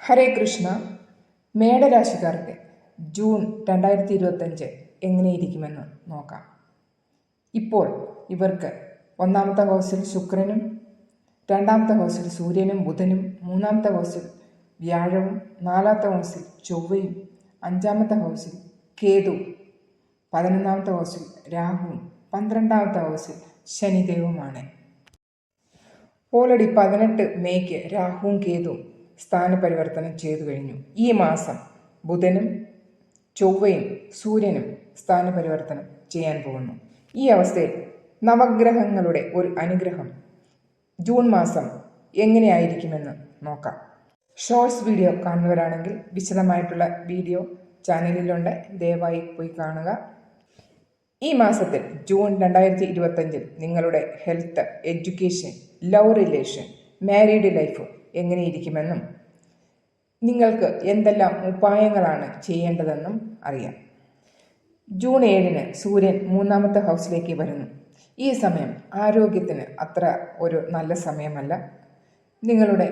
ഹരേ Krishna. മേടരാശിക്കാർക്ക് June 2025 എങ്ങനെയിരിക്കുമെന്ന് നോക്കാം. ഇപ്പോൾ ഇവർക്ക് ഒന്നാമത്തെ ഹൗസിൽ ശുക്രനും, രണ്ടാമത്തെ ഹൗസിൽ സൂര്യനും ബുധനും, മൂന്നാമത്തെ ഹൗസിൽ വ്യാഴവും, നാലാമത്തെ ഹൗസിൽ ചൊവ്വയും, അഞ്ചാമത്തെ ഹൗസിൽ കേതു, 11ാമത്തെ ഹൗസിൽ രാഹുവും, 12ാമത്തെ ഹൗസിൽ ശനിദേവുമാണ്. ഓൾറെഡി 18 മേയ്ക്ക് രാഹുവും കേതുവും സ്ഥാനപരിവർത്തനം ചെയ്തു കഴിഞ്ഞു. ഈ മാസം ബുധനും ചൊവ്വയും സൂര്യനും സ്ഥാനപരിവർത്തനം ചെയ്യാൻ പോകുന്നു. ഈ അവസ്ഥയിൽ നവഗ്രഹങ്ങളുടെ ഒരു അനുഗ്രഹം ജൂൺ മാസം എങ്ങനെയായിരിക്കുമെന്ന് നോക്കാം. ഷോർട്സ് വീഡിയോ കാണുന്നവരാണെങ്കിൽ വിശദമായിട്ടുള്ള വീഡിയോ ചാനലിലുണ്ട്, ദയവായി പോയി കാണുക. ഈ മാസത്തിൽ ജൂൺ 2025 നിങ്ങളുടെ health, education, love relation, married life എങ്ങനെയിരിക്കുമെന്നും നിങ്ങൾക്ക് എന്തെല്ലാം ഉപായങ്ങളാണ് ചെയ്യേണ്ടതെന്നും അറിയാം. ജൂൺ 7 സൂര്യൻ 3ാമത്തെ ഹൗസിലേക്ക് വരുന്നു. ഈ സമയം ആരോഗ്യത്തിന് അത്ര ഒരു നല്ല സമയമല്ല. നിങ്ങളുടെ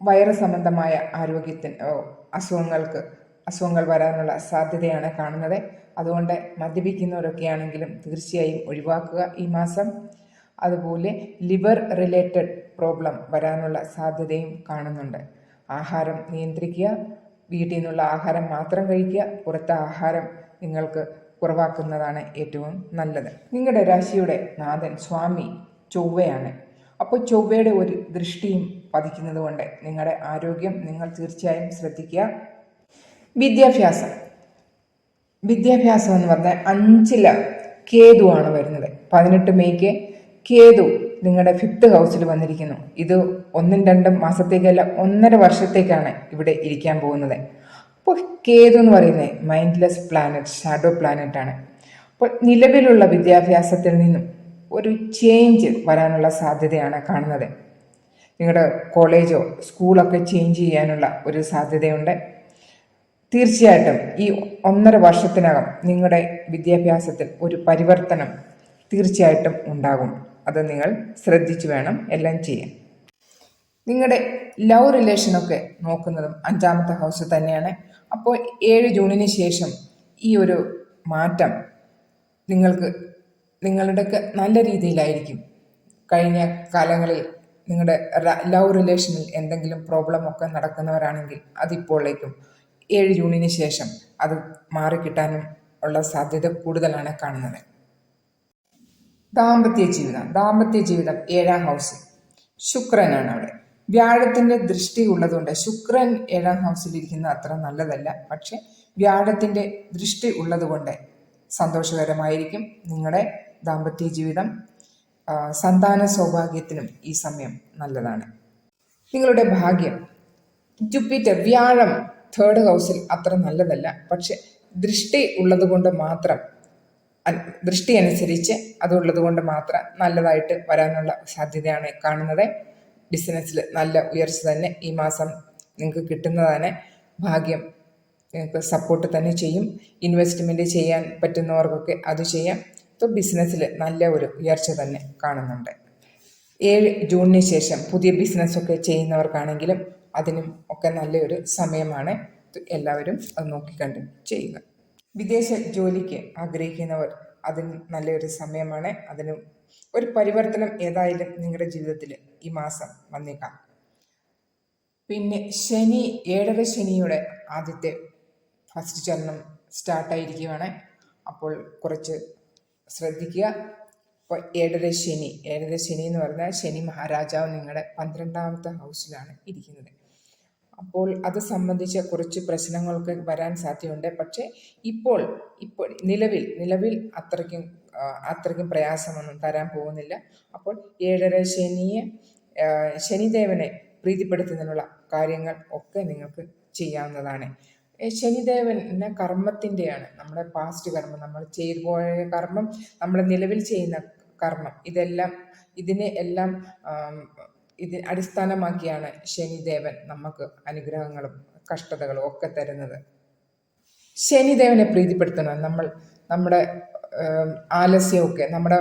വയറ് സംബന്ധമായ ആരോഗ്യത്തിന് അസുഖങ്ങൾ വരാനുള്ള സാധ്യതയാണ് കാണുന്നത്. അതുകൊണ്ട് മദ്യപിക്കുന്നവരൊക്കെ ആണെങ്കിലും തീർച്ചയായും ഒഴിവാക്കുക ഈ മാസം. അതുപോലെ ലിവർ റിലേറ്റഡ് പ്രോബ്ലം വരാനുള്ള സാധ്യതയും കാണുന്നുണ്ട്. ആഹാരം നിയന്ത്രിക്കുക, വീട്ടിൽ നിന്നുള്ള ആഹാരം മാത്രം കഴിക്കുക, പുറത്തെ ആഹാരം നിങ്ങൾക്ക് കുറവാക്കുന്നതാണ് ഏറ്റവും നല്ലത്. നിങ്ങളുടെ രാശിയുടെ നാഥൻ സ്വാമി ചൊവ്വയാണ്. അപ്പോൾ ചൊവ്വയുടെ ഒരു ദൃഷ്ടിയും പതിക്കുന്നത് കൊണ്ട് നിങ്ങളുടെ ആരോഗ്യം നിങ്ങൾ തീർച്ചയായും ശ്രദ്ധിക്കുക. വിദ്യാഭ്യാസം എന്ന് പറഞ്ഞാൽ 5 കേതുവാണ് വരുന്നത്. 18 മേയ്ക്ക് കേതു നിങ്ങളുടെ 5th ഹൗസിൽ വന്നിരിക്കുന്നു. ഇത് 1-2 മാസത്തേക്കല്ല, 1.5 വർഷത്തേക്കാണ് ഇവിടെ ഇരിക്കാൻ പോകുന്നത്. അപ്പോൾ കേതു എന്ന് പറയുന്നത് മൈൻഡ്ലെസ് പ്ലാനറ്റ്, ഷാഡോ പ്ലാനറ്റ് ആണ്. അപ്പോൾ നിലവിലുള്ള വിദ്യാഭ്യാസത്തിൽ നിന്നും ഒരു ചേഞ്ച് വരാനുള്ള സാധ്യതയാണ് കാണുന്നത്. നിങ്ങളുടെ കോളേജോ സ്കൂളൊക്കെ ചേഞ്ച് ചെയ്യാനുള്ള ഒരു സാധ്യതയുണ്ട്. തീർച്ചയായിട്ടും ഈ 1.5 വർഷത്തിനകം നിങ്ങളുടെ വിദ്യാഭ്യാസത്തിൽ ഒരു പരിവർത്തനം തീർച്ചയായിട്ടും ഉണ്ടാകും. അത് നിങ്ങൾ ശ്രദ്ധിച്ചു വേണം എല്ലാം ചെയ്യാൻ. നിങ്ങളുടെ ലവ് റിലേഷനൊക്കെ നോക്കുന്നതും 5ാമത്തെ ഹൗസ് തന്നെയാണ്. അപ്പോൾ 7 ജൂണിന് ശേഷം ഈ ഒരു മാറ്റം നിങ്ങളുടെയൊക്കെ നല്ല രീതിയിലായിരിക്കും. കഴിഞ്ഞ കാലങ്ങളിൽ നിങ്ങളുടെ ലവ് റിലേഷനിൽ എന്തെങ്കിലും പ്രോബ്ലം ഒക്കെ നടക്കുന്നവരാണെങ്കിൽ അതിപ്പോഴേക്കും 7 ജൂണിന് ശേഷം അത് മാറിക്കിട്ടാനും ഉള്ള സാധ്യത കൂടുതലാണ് കാണുന്നത്. ദാമ്പത്യ ജീവിതം 7ാം ഹൗസിൽ ശുക്രനാണ്. അവിടെ വ്യാഴത്തിൻ്റെ ദൃഷ്ടി ഉള്ളതുകൊണ്ട് ശുക്രൻ 7ാം ഹൗസിലിരിക്കുന്നത് അത്ര നല്ലതല്ല. പക്ഷെ വ്യാഴത്തിൻ്റെ ദൃഷ്ടി ഉള്ളതുകൊണ്ട് സന്തോഷകരമായിരിക്കും നിങ്ങളുടെ ദാമ്പത്യ ജീവിതം. സന്താന സൗഭാഗ്യത്തിനും ഈ സമയം നല്ലതാണ്. നിങ്ങളുടെ ഭാഗ്യം ജൂപ്പിറ്റർ, വ്യാഴം 3rd ഹൗസിൽ അത്ര നല്ലതല്ല. പക്ഷെ ദൃഷ്ടി ഉള്ളതുകൊണ്ട് മാത്രം, ദൃഷ്ടി അനുസരിച്ച് അതുള്ളത് കൊണ്ട് മാത്രം നല്ലതായിട്ട് വരാനുള്ള സാധ്യതയാണ് കാണുന്നത്. ബിസിനസ്സിൽ നല്ല ഉയർച്ച തന്നെ ഈ മാസം നിങ്ങൾക്ക് കിട്ടുന്നതാണ്. ഭാഗ്യം നിങ്ങൾക്ക് സപ്പോർട്ട് തന്നെ ചെയ്യും. ഇൻവെസ്റ്റ്മെൻറ്റ് ചെയ്യാൻ പറ്റുന്നവർക്കൊക്കെ അത് ചെയ്യാം. അപ്പോൾ ബിസിനസ്സിൽ നല്ല ഒരു ഉയർച്ച തന്നെ കാണുന്നുണ്ട്. 7 ജൂണിന് ശേഷം പുതിയ ബിസിനസ്സൊക്കെ ചെയ്യുന്നവർക്കാണെങ്കിലും അതിനും ഒക്കെ നല്ലൊരു സമയമാണ്. എല്ലാവരും അത് നോക്കിക്കണ്ട് ചെയ്യുക. വിദേശ ജോലിക്ക് ആഗ്രഹിക്കുന്നവർ അതിന് നല്ലൊരു സമയമാണ്. അതിനും ഒരു പരിവർത്തനം ഏതായാലും നിങ്ങളുടെ ജീവിതത്തിൽ ഈ മാസം വന്നേക്കാം. പിന്നെ ശനി, 7ാം ശനിയുടെ ആദ്യത്തെ ഫസ്റ്റ് ചലനം സ്റ്റാർട്ടായിരിക്കുകയാണ്. അപ്പോൾ കുറച്ച് ശ്രദ്ധിക്കുക. ഇപ്പോൾ 7ാം ശനി എന്ന് പറഞ്ഞാൽ ശനി മഹാരാജാവ് നിങ്ങളുടെ 12ാമത്തെ ഹൗസിലാണ് ഇരിക്കുന്നത്. അപ്പോൾ അത് സംബന്ധിച്ച കുറച്ച് പ്രശ്നങ്ങളൊക്കെ വരാൻ സാധ്യതയുണ്ട്. പക്ഷേ ഇപ്പോൾ നിലവിൽ അത്രയ്ക്കും പ്രയാസമൊന്നും തരാൻ പോകുന്നില്ല. അപ്പോൾ 7ാം ശനിദേവനെ പ്രീതിപ്പെടുത്തുന്നതിനുള്ള കാര്യങ്ങൾ ഒക്കെ നിങ്ങൾക്ക് ചെയ്യാവുന്നതാണ്. ശനിദേവന് കർമ്മത്തിൻ്റെയാണ്, നമ്മുടെ പാസ്റ്റ് കർമ്മം, നമ്മൾ ചെയ്തു പോയ കർമ്മം, നമ്മൾ നിലവിൽ ചെയ്യുന്ന കർമ്മം, ഇതിനെ എല്ലാം അടിസ്ഥാനമാക്കിയാണ് ശനിദേവൻ നമുക്ക് അനുഗ്രഹങ്ങളും കഷ്ടതകളും ഒക്കെ തരുന്നത്. ശനിദേവനെ പ്രീതിപ്പെടുത്തണം. നമ്മുടെ ആലസ്യമൊക്കെ, നമ്മുടെ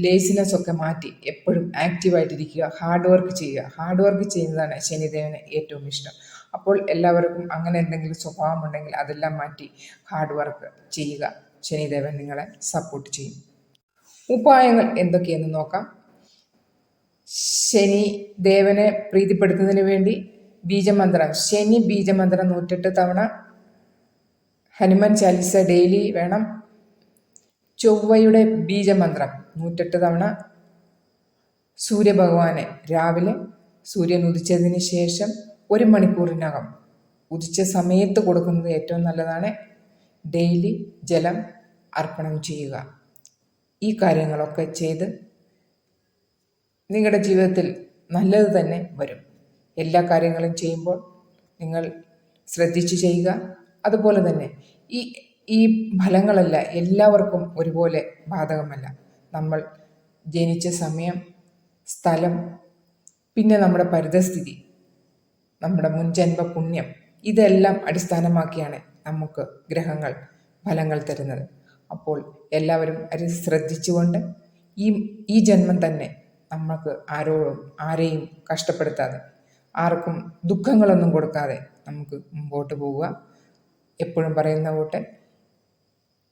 ലേസിനെസ്സൊക്കെ മാറ്റി എപ്പോഴും ആക്റ്റീവായിട്ടിരിക്കുക, ഹാർഡ് വർക്ക് ചെയ്യുക. ഹാർഡ് വർക്ക് ചെയ്യുന്നതാണ് ശനിദേവന് ഏറ്റവും ഇഷ്ടം. അപ്പോൾ എല്ലാവർക്കും അങ്ങനെ എന്തെങ്കിലും സ്വഭാവമുണ്ടെങ്കിൽ അതെല്ലാം മാറ്റി ഹാർഡ് വർക്ക് ചെയ്യുക. ശനിദേവൻ നിങ്ങളെ സപ്പോർട്ട് ചെയ്യും. ഉപായങ്ങൾ എന്തൊക്കെയെന്ന് നോക്കാം. ശനി ദേവനെ പ്രീതിപ്പെടുത്തുന്നതിന് വേണ്ടി ബീജമന്ത്രം, ശനി ബീജമന്ത്രം 108 തവണ, ഹനുമാൻ ചാലിസ ഡെയിലി വേണം. ചൊവ്വയുടെ ബീജമന്ത്രം 108 തവണ. സൂര്യഭഗവാനെ രാവിലെ സൂര്യൻ ഉദിച്ചതിന് ശേഷം 1 മണിക്കൂറിനകം ഉദിച്ച സമയത്ത് കൊടുക്കുന്നത് ഏറ്റവും നല്ലതാണ്. ഡെയിലി ജലം അർപ്പണം ചെയ്യുക. ഈ കാര്യങ്ങളൊക്കെ ചെയ്ത് നിങ്ങളുടെ ജീവിതത്തിൽ നല്ലത് തന്നെ വരും. എല്ലാ കാര്യങ്ങളും ചെയ്യുമ്പോൾ നിങ്ങൾ ശ്രദ്ധിച്ച് ചെയ്യുക. അതുപോലെ തന്നെ ഈ ഫലങ്ങളല്ല എല്ലാവർക്കും ഒരുപോലെ ബാധകമല്ല. നമ്മൾ ജനിച്ച സമയം, സ്ഥലം, പിന്നെ നമ്മുടെ പരിതസ്ഥിതി, നമ്മുടെ മുൻജന്മ പുണ്യം, ഇതെല്ലാം അടിസ്ഥാനമാക്കിയാണ് നമുക്ക് ഗ്രഹങ്ങൾ ഫലങ്ങൾ തരുന്നത്. അപ്പോൾ എല്ലാവരും അത് ശ്രദ്ധിച്ചുകൊണ്ട് ഈ ജന്മം തന്നെ നമുക്ക് ആരെയും കഷ്ടപ്പെടുത്താതെ, ആർക്കും ദുഃഖങ്ങളൊന്നും കൊടുക്കാതെ നമുക്ക് മുമ്പോട്ട് പോവുക. എപ്പോഴും പറയുന്ന കൂട്ട്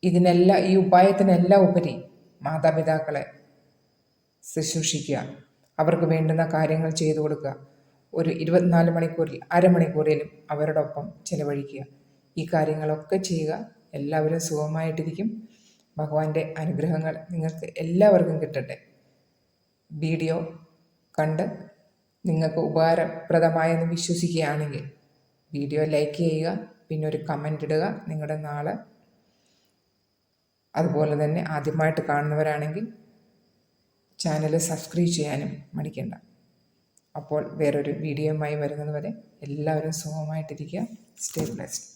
ഈ ഉപായത്തിനെല്ലാം ഉപരി മാതാപിതാക്കളെ ശുശ്രൂഷിക്കുക. അവർക്ക് വേണ്ടുന്ന കാര്യങ്ങൾ ചെയ്തു കൊടുക്കുക. ഒരു 24 മണിക്കൂറിൽ അരമണിക്കൂറിലും അവരോടൊപ്പം ചിലവഴിക്കുക. ഈ കാര്യങ്ങളൊക്കെ ചെയ്യുക. എല്ലാവരും സുഖമായിട്ടിരിക്കും. ഭഗവാന്റെ അനുഗ്രഹങ്ങൾ നിങ്ങൾക്ക് എല്ലാവർക്കും കിട്ടട്ടെ. വീഡിയോ കണ്ട് നിങ്ങൾക്ക് ഉപകാരപ്രദമായെന്ന് വിശ്വസിക്കുകയാണെങ്കിൽ വീഡിയോ ലൈക്ക് ചെയ്യുക. പിന്നെ ഒരു കമൻ്റ് ഇടുക നിങ്ങളുടെ നാളെ. അതുപോലെ തന്നെ ആദ്യമായിട്ട് കാണുന്നവരാണെങ്കിൽ ചാനൽ സബ്സ്ക്രൈബ് ചെയ്യാനും മടിക്കേണ്ട. അപ്പോൾ വേറൊരു വീഡിയോയുമായി വരുന്നത് വരെ എല്ലാവരും സുഖമായിട്ടിരിക്കുക. Stay blessed.